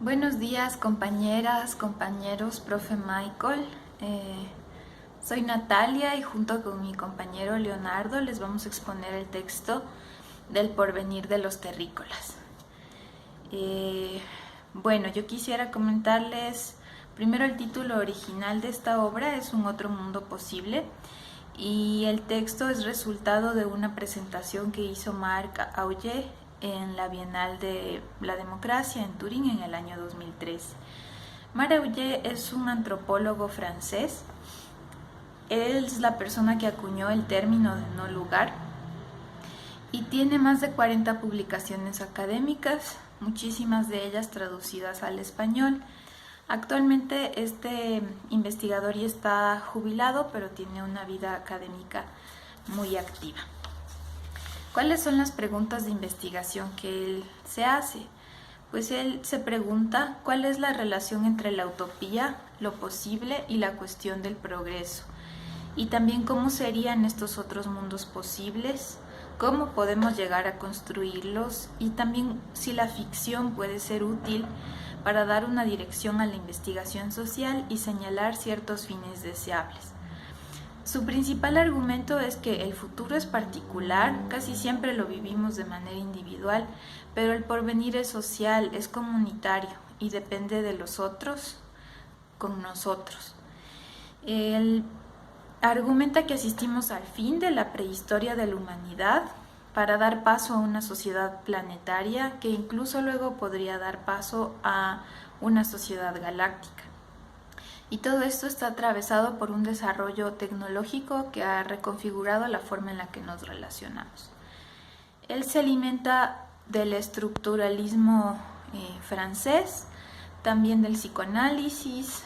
Buenos días, compañeras, compañeros, profe Michael. Soy Natalia y junto con mi compañero Leonardo les vamos a exponer el texto del porvenir de los terrícolas. Bueno, yo quisiera comentarles primero el título original de esta obra, es Un otro mundo posible, y el texto es resultado de una presentación que hizo Marc Augé en la Bienal de la Democracia en Turín en el año 2013. Marc Augé es un antropólogo francés. Él es la persona que acuñó el término de no lugar y tiene más de 40 publicaciones académicas, muchísimas de ellas traducidas al español. Actualmente este investigador ya está jubilado, pero tiene una vida académica muy activa. ¿Cuáles son las preguntas de investigación que él se hace? Pues él se pregunta cuál es la relación entre la utopía, lo posible y la cuestión del progreso. Y también cómo serían estos otros mundos posibles, cómo podemos llegar a construirlos y también si la ficción puede ser útil para dar una dirección a la investigación social y señalar ciertos fines deseables. Su principal argumento es que el futuro es particular, casi siempre lo vivimos de manera individual, pero el porvenir es social, es comunitario y depende de los otros con nosotros. Él argumenta que asistimos al fin de la prehistoria de la humanidad para dar paso a una sociedad planetaria que incluso luego podría dar paso a una sociedad galáctica. Y todo esto está atravesado por un desarrollo tecnológico que ha reconfigurado la forma en la que nos relacionamos. Él se alimenta del estructuralismo francés, también del psicoanálisis,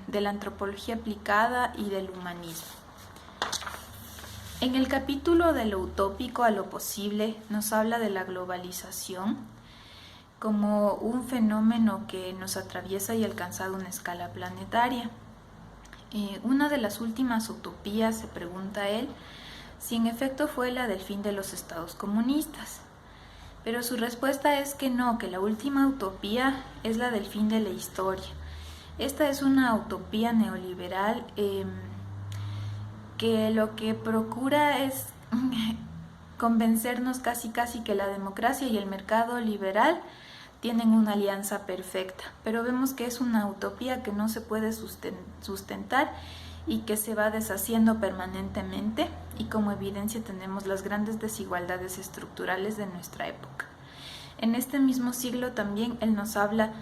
de la antropología aplicada y del humanismo. En el capítulo de lo utópico a lo posible nos habla de la globalización como un fenómeno que nos atraviesa y ha alcanzado una escala planetaria. Una de las últimas utopías, se pregunta él, si en efecto fue la del fin de los estados comunistas. Pero su respuesta es que no, que la última utopía es la del fin de la historia. Esta es una utopía neoliberal que lo que procura es convencernos casi que la democracia y el mercado liberal tienen una alianza perfecta, pero vemos que es una utopía que no se puede sustentar y que se va deshaciendo permanentemente, y como evidencia tenemos las grandes desigualdades estructurales de nuestra época. En este mismo siglo también él nos habla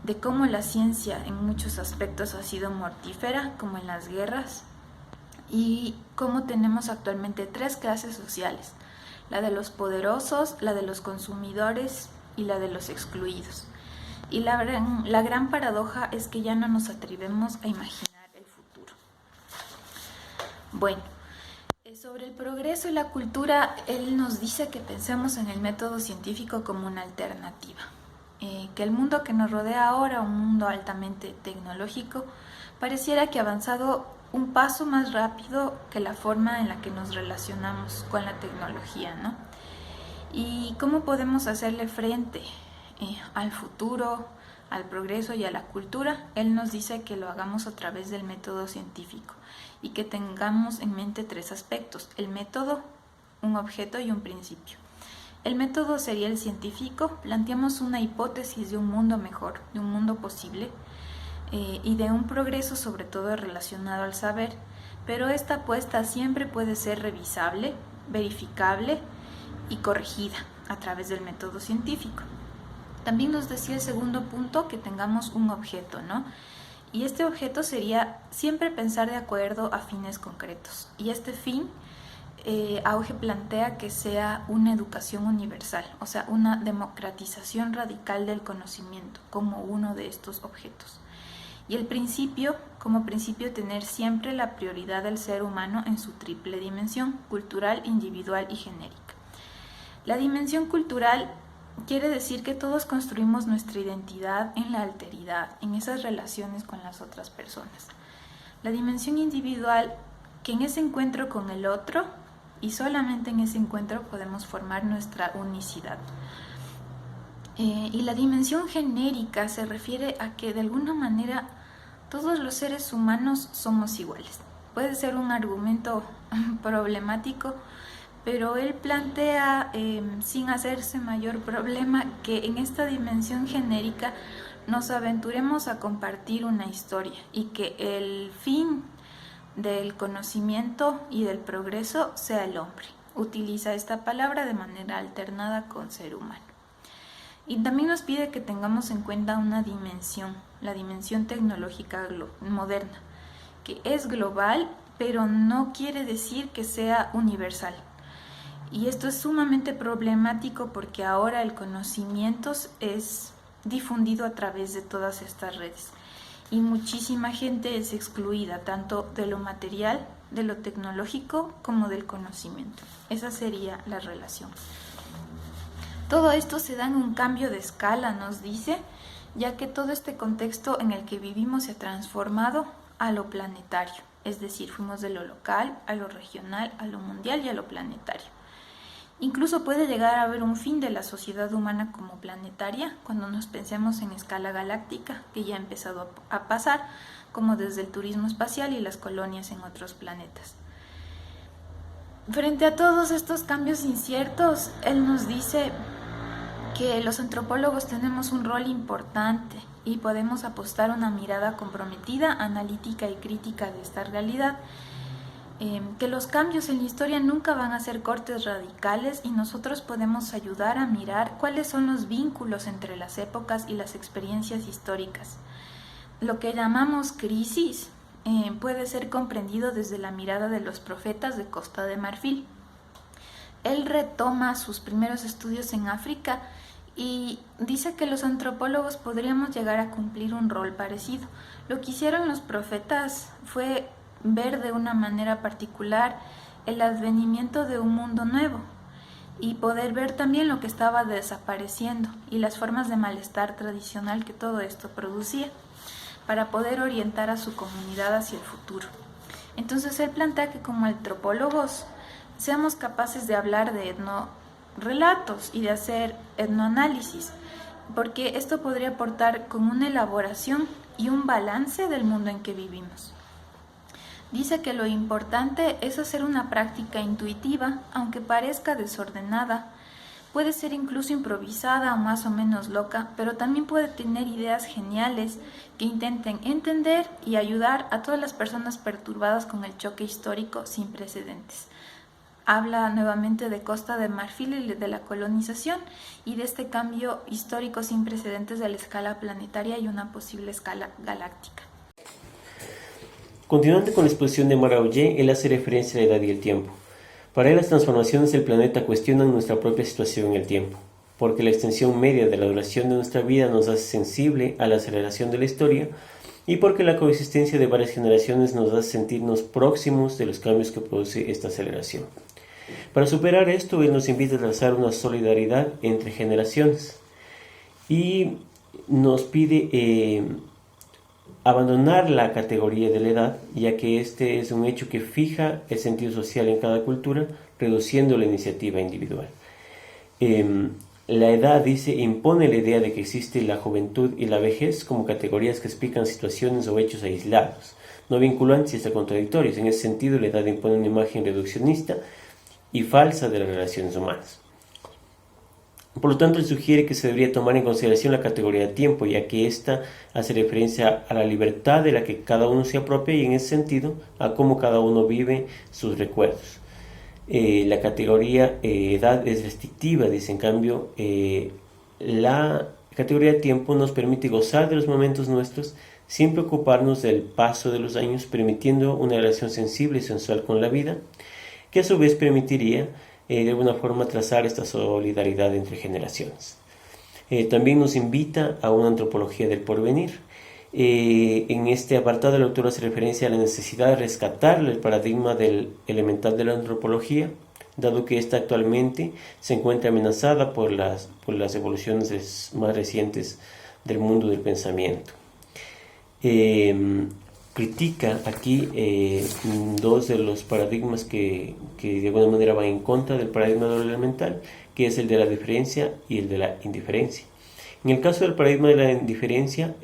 de cómo la ciencia en muchos aspectos ha sido mortífera, como en las guerras, y cómo tenemos actualmente tres clases sociales: la de los poderosos, la de los consumidores y la de los excluidos. Y la gran paradoja es que ya no nos atrevemos a imaginar el futuro. Bueno, sobre el progreso y la cultura, él nos dice que pensemos en el método científico como una alternativa. Que el mundo que nos rodea ahora, un mundo altamente tecnológico, pareciera que ha avanzado un paso más rápido que la forma en la que nos relacionamos con la tecnología, ¿no? ¿Y cómo podemos hacerle frente al futuro, al progreso y a la cultura? Él nos dice que lo hagamos a través del método científico y que tengamos en mente tres aspectos: el método, un objeto y un principio. El método sería el científico. Planteamos una hipótesis de un mundo mejor, de un mundo posible y de un progreso sobre todo relacionado al saber, pero esta apuesta siempre puede ser revisable, verificable y corregida a través del método científico. También nos decía el segundo punto que tengamos un objeto, ¿no? Y este objeto sería siempre pensar de acuerdo a fines concretos. Y este fin, Auge plantea que sea una educación universal, o sea, una democratización radical del conocimiento como uno de estos objetos. Y el principio, como principio, tener siempre la prioridad del ser humano en su triple dimensión: cultural, individual y genérica. La dimensión cultural quiere decir que todos construimos nuestra identidad en la alteridad, en esas relaciones con las otras personas. La dimensión individual, que en ese encuentro con el otro, y solamente en ese encuentro, podemos formar nuestra unicidad. Y la dimensión genérica se refiere a que de alguna manera todos los seres humanos somos iguales. Puede ser un argumento problemático, pero él plantea, sin hacerse mayor problema, que en esta dimensión genérica nos aventuremos a compartir una historia y que el fin del conocimiento y del progreso sea el hombre. Utiliza esta palabra de manera alternada con ser humano. Y también nos pide que tengamos en cuenta una dimensión, la dimensión tecnológica moderna, que es global, pero no quiere decir que sea universal. Y esto es sumamente problemático porque ahora el conocimiento es difundido a través de todas estas redes. Y muchísima gente es excluida, tanto de lo material, de lo tecnológico, como del conocimiento. Esa sería la relación. Todo esto se da en un cambio de escala, nos dice, ya que todo este contexto en el que vivimos se ha transformado a lo planetario. Es decir, fuimos de lo local a lo regional, a lo mundial y a lo planetario. Incluso puede llegar a haber un fin de la sociedad humana como planetaria cuando nos pensemos en escala galáctica, que ya ha empezado a pasar, como desde el turismo espacial y las colonias en otros planetas. Frente a todos estos cambios inciertos, él nos dice que los antropólogos tenemos un rol importante y podemos apostar una mirada comprometida, analítica y crítica de esta realidad, que los cambios en la historia nunca van a ser cortes radicales y nosotros podemos ayudar a mirar cuáles son los vínculos entre las épocas y las experiencias históricas. Lo que llamamos crisis puede ser comprendido desde la mirada de los profetas de Costa de Marfil. Él retoma sus primeros estudios en África y dice que los antropólogos podríamos llegar a cumplir un rol parecido. Lo que hicieron los profetas fue ver de una manera particular el advenimiento de un mundo nuevo y poder ver también lo que estaba desapareciendo y las formas de malestar tradicional que todo esto producía para poder orientar a su comunidad hacia el futuro. Entonces él plantea que como antropólogos seamos capaces de hablar de etnorelatos y de hacer etnoanálisis, porque esto podría aportar con una elaboración y un balance del mundo en que vivimos. Dice que lo importante es hacer una práctica intuitiva, aunque parezca desordenada, puede ser incluso improvisada o más o menos loca, pero también puede tener ideas geniales que intenten entender y ayudar a todas las personas perturbadas con el choque histórico sin precedentes. Habla nuevamente de Costa de Marfil y de la colonización y de este cambio histórico sin precedentes de la escala planetaria y una posible escala galáctica. Continuando con la exposición de Maraoye, él hace referencia a la edad y el tiempo. Para él, las transformaciones del planeta cuestionan nuestra propia situación en el tiempo, porque la extensión media de la duración de nuestra vida nos hace sensible a la aceleración de la historia y porque la coexistencia de varias generaciones nos hace sentirnos próximos de los cambios que produce esta aceleración. Para superar esto, él nos invita a trazar una solidaridad entre generaciones y nos pide abandonar la categoría de la edad, ya que este es un hecho que fija el sentido social en cada cultura, reduciendo la iniciativa individual. La edad, dice, impone la idea de que existe la juventud y la vejez como categorías que explican situaciones o hechos aislados, no vinculantes y hasta contradictorios. En ese sentido, la edad impone una imagen reduccionista y falsa de las relaciones humanas. Por lo tanto, él sugiere que se debería tomar en consideración la categoría de tiempo, ya que ésta hace referencia a la libertad de la que cada uno se apropia y en ese sentido a cómo cada uno vive sus recuerdos. La categoría edad es restrictiva, dice. En cambio, la categoría de tiempo nos permite gozar de los momentos nuestros sin preocuparnos del paso de los años, permitiendo una relación sensible y sensual con la vida, que a su vez permitiría de alguna forma trazar esta solidaridad entre generaciones. También nos invita a una antropología del porvenir. En este apartado el autor hace referencia a la necesidad de rescatar el paradigma del elemental de la antropología, dado que ésta actualmente se encuentra amenazada por las evoluciones más recientes del mundo del pensamiento. Critica aquí dos de los paradigmas que de alguna manera van en contra del paradigma de lo elemental, que es el de la diferencia y el de la indiferencia. En el caso del paradigma de la indiferencia,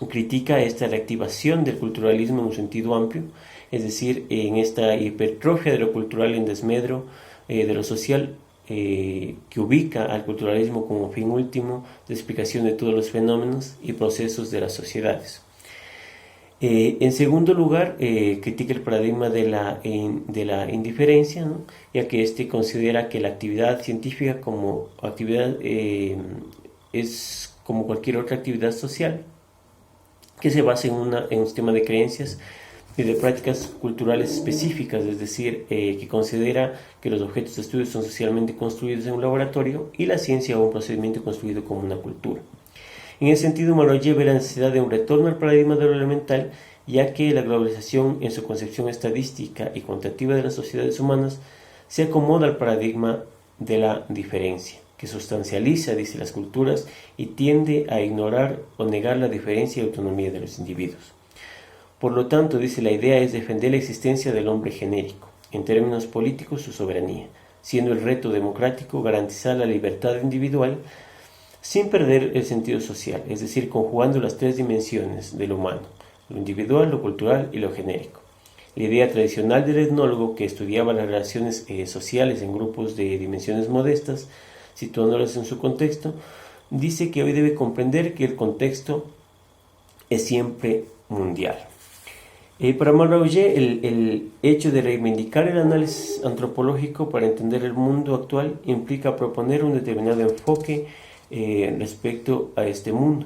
critica esta reactivación del culturalismo en un sentido amplio, es decir, en esta hipertrofia de lo cultural en desmedro de lo social, que ubica al culturalismo como fin último de explicación de todos los fenómenos y procesos de las sociedades. En segundo lugar, critica el paradigma de la indiferencia, ¿no? Ya que éste considera que la actividad científica como actividad es como cualquier otra actividad social, que se basa en un sistema de creencias y de prácticas culturales específicas, es decir, que considera que los objetos de estudio son socialmente construidos en un laboratorio y la ciencia o un procedimiento construido como una cultura. En ese sentido, Marolle ve la necesidad de un retorno al paradigma de lo elemental, ya que la globalización en su concepción estadística y cuantitativa de las sociedades humanas se acomoda al paradigma de la diferencia, que sustancializa, dice, las culturas y tiende a ignorar o negar la diferencia y autonomía de los individuos. Por lo tanto, dice, la idea es defender la existencia del hombre genérico, en términos políticos su soberanía, siendo el reto democrático garantizar la libertad individual sin perder el sentido social, es decir, conjugando las tres dimensiones del humano, lo individual, lo cultural y lo genérico. La idea tradicional del etnólogo, que estudiaba las relaciones sociales en grupos de dimensiones modestas, situándolas en su contexto, dice que hoy debe comprender que el contexto es siempre mundial. Para Marolle, el hecho de reivindicar el análisis antropológico para entender el mundo actual implica proponer un determinado enfoque respecto a este mundo.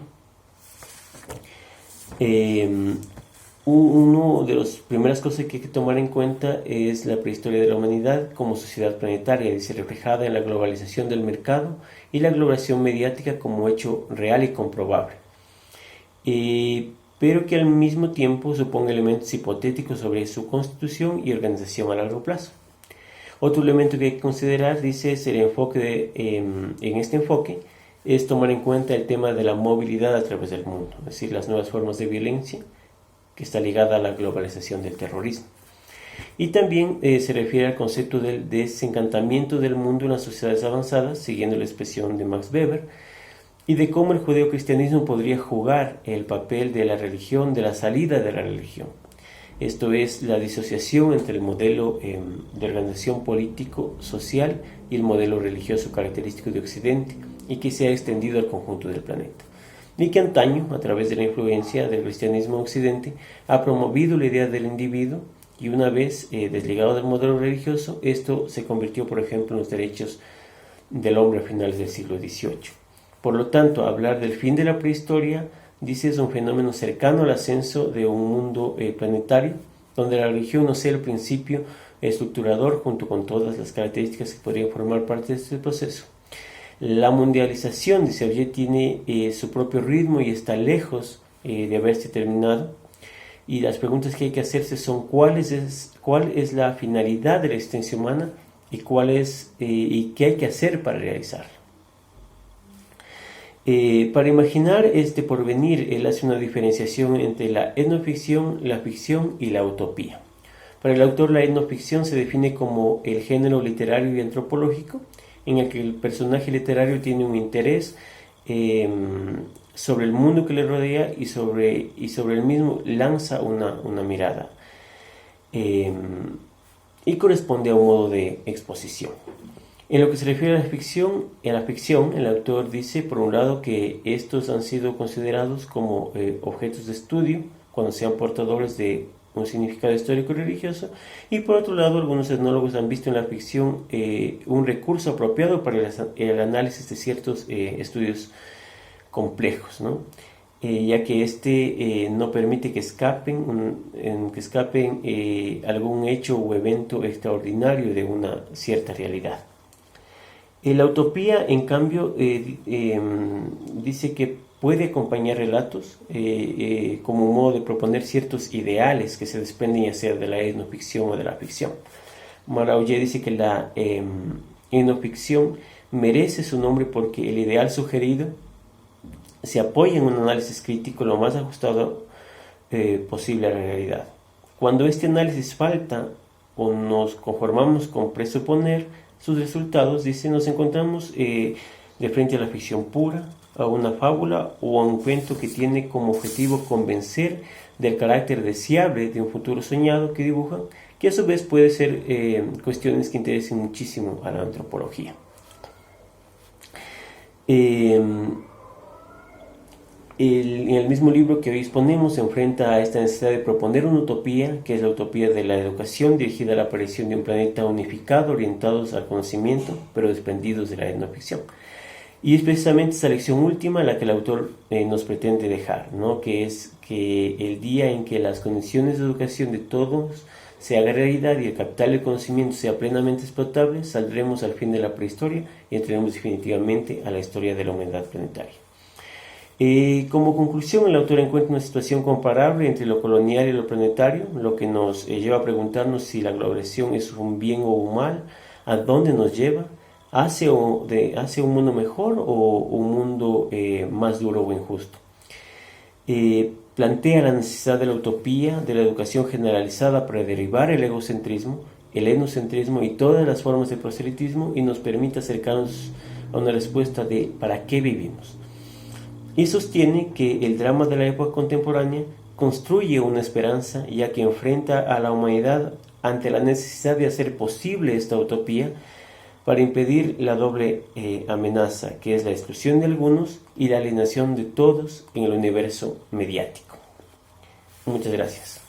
Una de las primeras cosas que hay que tomar en cuenta es la prehistoria de la humanidad como sociedad planetaria, dice, reflejada en la globalización del mercado y la globalización mediática como hecho real y comprobable, pero que al mismo tiempo supone elementos hipotéticos sobre su constitución y organización a largo plazo. Otro elemento que hay que considerar, dice, es el enfoque en este enfoque es tomar en cuenta el tema de la movilidad a través del mundo, es decir, las nuevas formas de violencia que está ligada a la globalización del terrorismo. Y también se refiere al concepto del desencantamiento del mundo en las sociedades avanzadas, siguiendo la expresión de Max Weber, y de cómo el judeocristianismo podría jugar el papel de la religión, de la salida de la religión. Esto es la disociación entre el modelo de organización político-social y el modelo religioso característico de Occidente, y que se ha extendido al conjunto del planeta. Y que antaño, a través de la influencia del cristianismo en Occidente, ha promovido la idea del individuo, y una vez desligado del modelo religioso, esto se convirtió, por ejemplo, en los derechos del hombre a finales del siglo XVIII. Por lo tanto, hablar del fin de la prehistoria, dice, es un fenómeno cercano al ascenso de un mundo planetario, donde la religión no sea el principio estructurador junto con todas las características que podrían formar parte de este proceso. La mundialización, dice Auger, tiene su propio ritmo y está lejos de haberse terminado. Y las preguntas que hay que hacerse son cuál es la finalidad de la existencia humana y qué hay que hacer para realizarla. Para imaginar este porvenir, él hace una diferenciación entre la etnoficción, la ficción y la utopía. Para el autor, la etnoficción se define como el género literario y antropológico en el que el personaje literario tiene un interés sobre el mundo que le rodea y sobre el mismo lanza una mirada y corresponde a un modo de exposición. En lo que se refiere a la ficción, el autor dice, por un lado, que estos han sido considerados como objetos de estudio cuando sean portadores de un significado histórico y religioso, y por otro lado, algunos etnólogos han visto en la ficción un recurso apropiado para el análisis de ciertos estudios complejos, ¿no? Ya que no permite que escapen algún hecho o evento extraordinario de una cierta realidad. La utopía, en cambio, dice que puede acompañar relatos como un modo de proponer ciertos ideales que se desprenden ya sea de la etnoficción o de la ficción. Marolle dice que la etnoficción merece su nombre porque el ideal sugerido se apoya en un análisis crítico lo más ajustado posible a la realidad. Cuando este análisis falta o nos conformamos con presuponer sus resultados, dice, nos encontramos de frente a la ficción pura, a una fábula o a un cuento que tiene como objetivo convencer del carácter deseable de un futuro soñado que dibujan, que a su vez puede ser cuestiones que interesen muchísimo a la antropología. En el mismo libro que hoy exponemos se enfrenta a esta necesidad de proponer una utopía, que es la utopía de la educación dirigida a la aparición de un planeta unificado, orientados al conocimiento, pero desprendidos de la etnoficción. Y es precisamente esta lección última la que el autor nos pretende dejar, ¿no? Que es que el día en que las condiciones de educación de todos se haga realidad y el capital del conocimiento sea plenamente explotable, saldremos al fin de la prehistoria y entraremos definitivamente a la historia de la humanidad planetaria. Como conclusión, el autor encuentra una situación comparable entre lo colonial y lo planetario, lo que nos lleva a preguntarnos si la globalización es un bien o un mal, a dónde nos lleva, hace un mundo mejor o un mundo más duro o injusto. Plantea la necesidad de la utopía, de la educación generalizada para derribar el egocentrismo, el etnocentrismo y todas las formas de proselitismo y nos permite acercarnos a una respuesta de ¿para qué vivimos? Y sostiene que el drama de la época contemporánea construye una esperanza, ya que enfrenta a la humanidad ante la necesidad de hacer posible esta utopía para impedir la doble amenaza, que es la exclusión de algunos y la alienación de todos en el universo mediático. Muchas gracias.